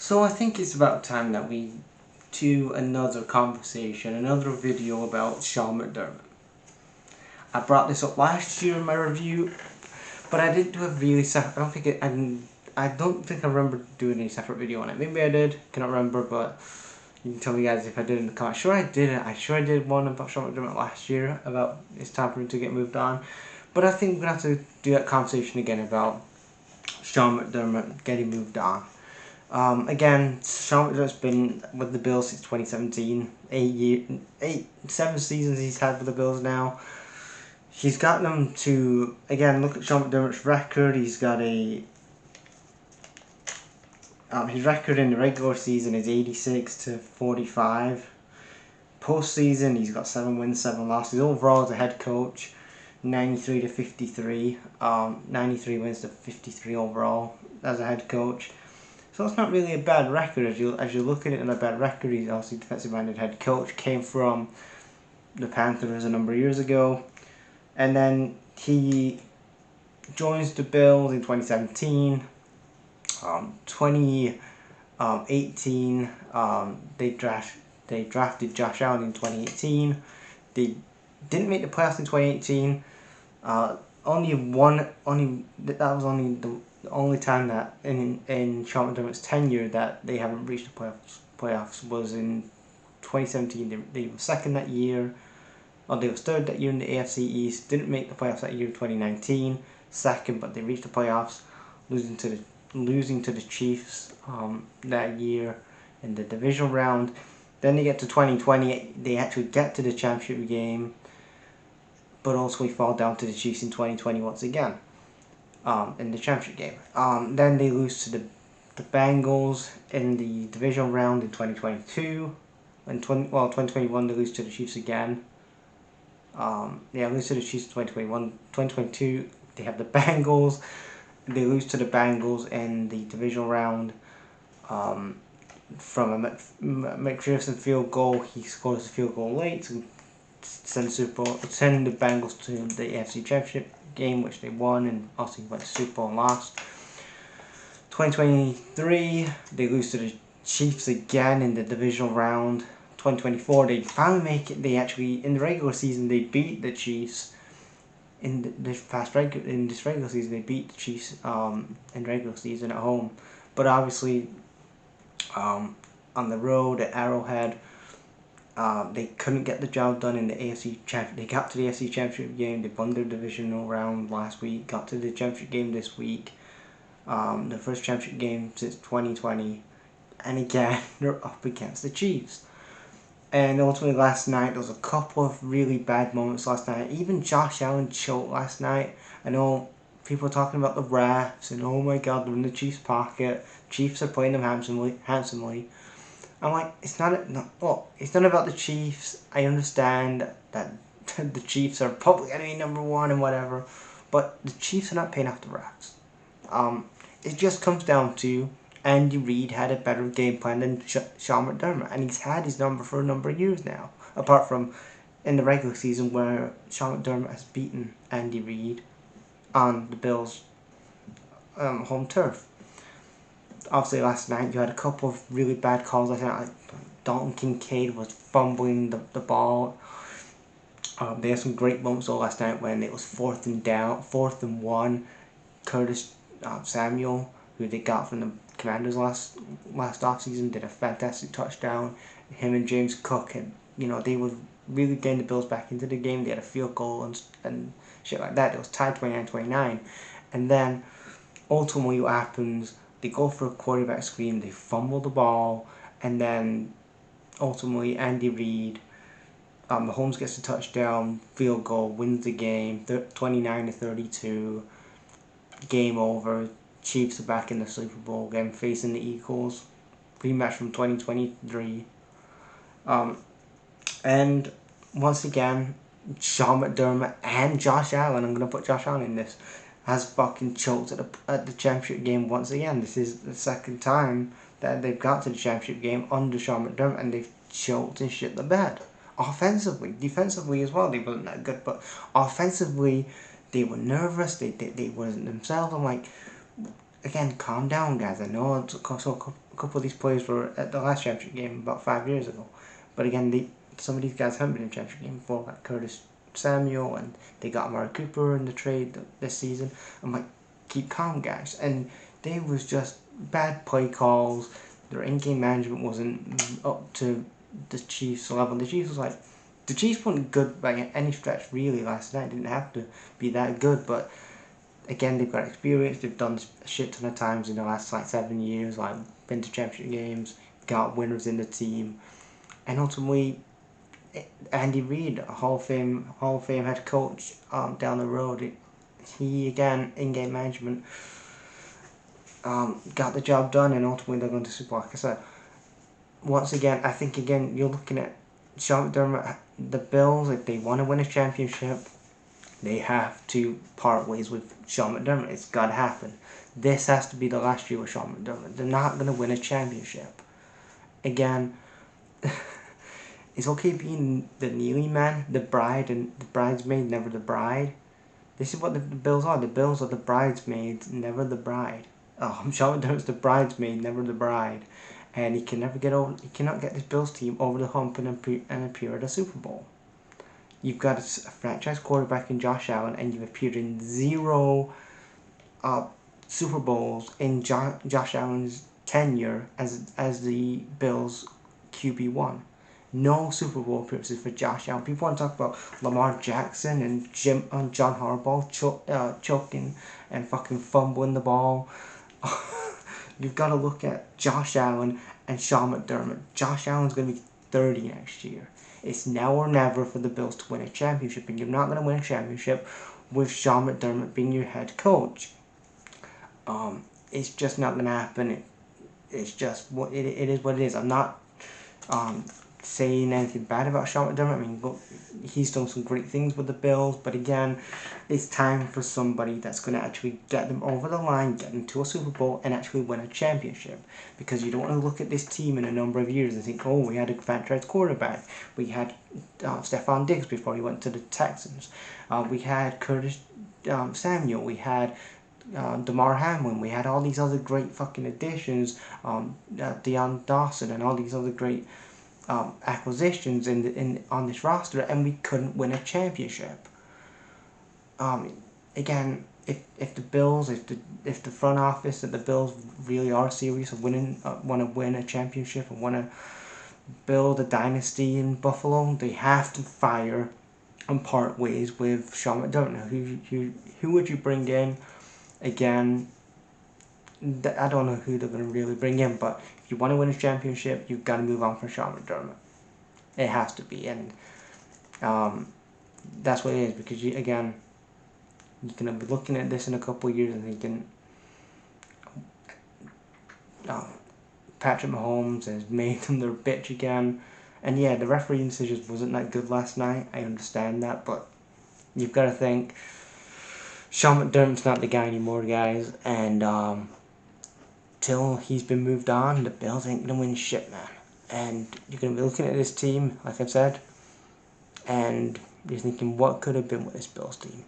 So I think it's about time that we do another conversation, another video about Sean McDermott. I brought this up last year in my review, but I didn't do a really separate. I don't think I remember doing a separate video on it. Maybe I did. Cannot remember, but you can tell me guys if I did in the comments. Sure I did it. I did one about Sean McDermott last year about it's time for him to get moved on. But I think we're gonna have to do that conversation again about Sean McDermott getting moved on. Again, Sean McDermott's been with the Bills since 2017. 7 seasons he's had with the Bills now. He's got them to, again, look at Sean McDermott's record. He's got a, his record in the regular season is 86-45. Postseason, he's got 7 wins, 7 losses. Overall, as a head coach, 93-53. 93 wins to 53 overall as a head coach. So it's not really a bad record as you look at it. In a bad record, he's obviously defensive-minded head coach. Came from the Panthers a number of years ago, and then he joins the Bills in 2017. 2018, they drafted Josh Allen in 2018. They didn't make the playoffs in 2018. That was only the only time that in Sean McDermott's tenure that they haven't reached the playoffs was in 2017. They were second that year, or they were third that year in the AFC East. Didn't make the playoffs that year, 2019. Second, but they reached the playoffs, losing to the Chiefs that year in the divisional round. Then they get to 2020. They actually get to the championship game, but also we fall down to the Chiefs in 2020 once again. In the championship game. Then they lose to the Bengals in the divisional round in 2022. In 2021 they lose to the Chiefs again. Lose to the Chiefs in 2021. 2022 they have the Bengals. They lose to the Bengals in the divisional round. From a Mcdermott field goal, he scores a field goal late to send the Bengals to the AFC Championship game, which they won, and also went to Super Bowl and lost. 2023 they lose to the Chiefs again in the divisional round. 2024 they finally make it. They actually, in the regular season, they beat the Chiefs. In this regular season they beat the Chiefs in regular season at home, but obviously on the road at Arrowhead, they couldn't get the job done in the AFC Championship. They got to the AFC Championship game. They won their divisional round last week. Got to the championship game this week. The first championship game since 2020, and again they're up against the Chiefs. And ultimately last night there was a couple of really bad moments last night. Even Josh Allen choked last night. I know people are talking about the refs and oh my god, they're in the Chiefs' pocket. Chiefs are playing them handsomely. I'm like, it's not about the Chiefs. I understand that the Chiefs are public enemy number 1 and whatever, but the Chiefs are not paying off the refs. It just comes down to Andy Reid had a better game plan than Sean McDermott, and he's had his number for a number of years now. Apart from in the regular season where Sean McDermott has beaten Andy Reid on the Bills' home turf. Obviously last night you had a couple of really bad calls last night. Like Dalton Kincaid was fumbling the ball. They had some great moments though last night when it was 4th and 1. Curtis Samuel, who they got from the Commanders last offseason, did a fantastic touchdown. Him and James Cook had, they were really getting the Bills back into the game. They had a field goal and shit like that. It was tied 29-29, and then ultimately what happens? They go for a quarterback screen, they fumble the ball, and then ultimately Andy Reid, Mahomes gets a touchdown, field goal, wins the game, 29-32, game over. Chiefs are back in the Super Bowl again, facing the Eagles, rematch from 2023. And once again, Sean McDermott and Josh Allen, I'm going to put Josh Allen in this, has fucking choked at the championship game once again. This is the second time that they've got to the championship game under Sean McDermott, and they've choked and shit the bed. Offensively, defensively as well, they weren't that good, but offensively, they were nervous. They wasn't themselves. I'm like, again, calm down, guys. I know it's a couple of these players were at the last championship game about 5 years ago. But again, some of these guys haven't been in championship game before, like Curtis Samuel, and they got Amari Cooper in the trade this season. I'm like, keep calm, guys. And they was just bad play calls. Their in-game management wasn't up to the Chiefs' level. The Chiefs weren't good by any stretch really last night. They didn't have to be that good, but again, they've got experience. They've done a shit ton of times in the last like 7 years, like been to championship games, got winners in the team, and ultimately, Andy Reid, a Hall of Fame head coach, down the road, he again in-game management got the job done, and ultimately they're going to Super Bowl. Like I said, once again, I think again you're looking at Sean McDermott, the Bills. If they want to win a championship, they have to part ways with Sean McDermott. It's got to happen. This has to be the last year with Sean McDermott. They're not going to win a championship. Again, it's okay being the kneeling man, the bride, and the bridesmaid, never the bride. This is what the Bills are. The Bills are the bridesmaids, never the bride. Sean McDermott's the bridesmaid, never the bride. And he can never get over. He cannot get this Bills team over the hump and appear at a Super Bowl. You've got a franchise quarterback in Josh Allen, and you've appeared in 0 Super Bowls in Josh Allen's tenure as the Bills QB1. No Super Bowl appearances for Josh Allen. People want to talk about Lamar Jackson and John Harbaugh choking and fucking fumbling the ball. You've got to look at Josh Allen and Sean McDermott. Josh Allen's going to be 30 next year. It's now or never for the Bills to win a championship, and you're not going to win a championship with Sean McDermott being your head coach. It's just not going to happen. It's just what it is. What it is. I'm not saying anything bad about Sean McDermott. I mean, look, he's done some great things with the Bills, but again, it's time for somebody that's going to actually get them over the line, get them to a Super Bowl, and actually win a championship. Because you don't want to look at this team in a number of years and think, oh, we had a franchise quarterback. We had Stephon Diggs before he went to the Texans. We had Curtis Samuel. We had DeMar Hamlin. We had all these other great fucking additions, Deion Dawson, and all these other great acquisitions on this roster, and we couldn't win a championship. Again, if the Bills, if the front office of the Bills really are serious of winning, want to win a championship and want to build a dynasty in Buffalo, they have to fire and part ways with Sean McDermott. Now, who would you bring in? Again, I don't know who they're going to really bring in, but if you want to win a championship, you've got to move on from Sean McDermott. It has to be, and that's what it is, because you're going to be looking at this in a couple of years and thinking, Patrick Mahomes has made them their bitch again. And yeah, the refereeing decisions wasn't that good last night. I understand that, but you've got to think Sean McDermott's not the guy anymore, guys. And till he's been moved on, the Bills ain't gonna win shit, man. And you're gonna be looking at this team, like I've said, and you're thinking, what could have been with this Bills team?